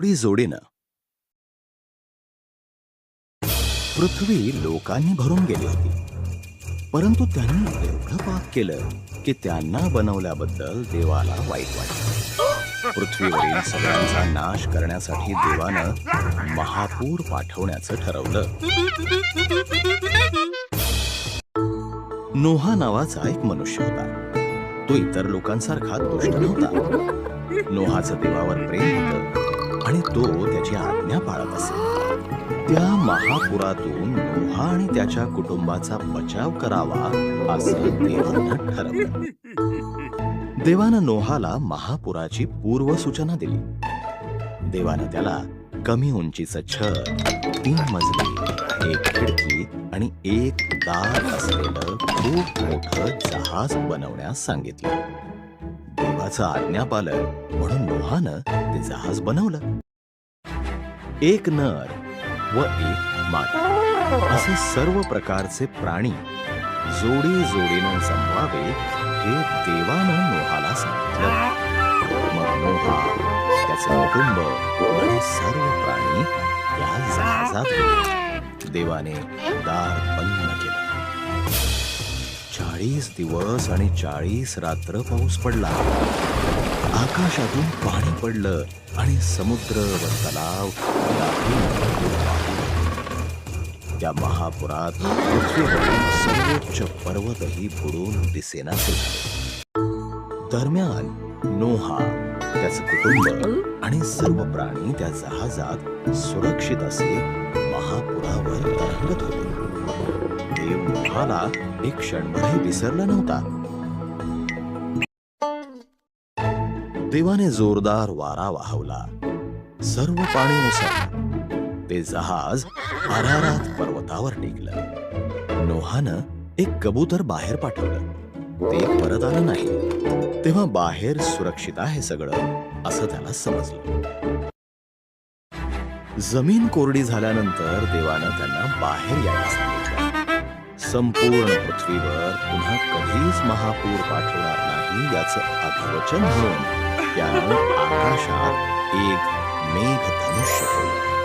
पुढी जोडीनं पृथ्वी लोकांनी भरून गेली होती, परंतु त्यांनी एवढं पाप केलं की त्यांना बनवल्याबद्दल देवाला वाईट वाटलं. पृथ्वीवरील सगळ्यांचा नाश करण्यासाठी देवानं महापूर पाठवण्याचं ठरवलं. नोहा नावाचा एक मनुष्य होता. तो इतर लोकांसारखा दुष्ट नव्हता. नोहाचं देवावर प्रेम होतं आणि तो त्याची आज्ञा पाळत असे. त्या महापुरातून नोहा आणि त्याच्या कुटुंबाचा बचाव करावा असं देवानं ठरवलं. देवानं नोहाला महापुराची पूर्वसूचना दिली. देवानं त्याला कमी उंचीचं छत, 3 मजली, 1 खिडकी आणि 1 दार असलेलं खूप मोठं जहाज बनवण्यास सांगितलं. देवाचं आज्ञापालन म्हणून नोहानं ते जहाज बनवलं. 1 नर व 1 मादी असे सर्व प्रकारचे प्राणी जोडी जोडीनं जमवावे हे देवानं नोहाला सांगितलं. मग नोहा, त्याचे कुटुंब आणि सर्व प्राणी या जहाजात गेले. देवाने दार बंद केलं. 40 दिवस आणि 40 रात्र पाऊस पडला. आकाशातून पाणी पडलं आणि समुद्र व तलाव त्या महापुरात पृथ्वीवरील सर्वोच्च पर्वतही बुडून दिसेनासे झाले. दरम्यान नोहा, त्याचं कुटुंब आणि सर्व प्राणी त्या जहाजात सुरक्षित असे महापुरावर तरंगत होते. देव नोहाला एक क्षणभरही विसरला नव्हता. देवाने जोरदार वारा वाहवला. सर्व पाणी ओसरलं. ते जहाज अरारात पर्वतावर टेकलं. नोहानं एक कबूतर बाहेर पाठवलं. ते परत आलं नाही. तेव्हा बाहेर सुरक्षित आहे सगळं असं त्याला समजलं. जमीन कोरडी झाल्यानंतर देवानं त्यांना बाहेर यायला सांगितलं. संपूर्ण पृथ्वीवर पुन्हा कधीच महापूर पाठवणार नाही याचं अभिवचन म्हणून त्यानं आकाशात एक मेघधनुष्य ठेवलं.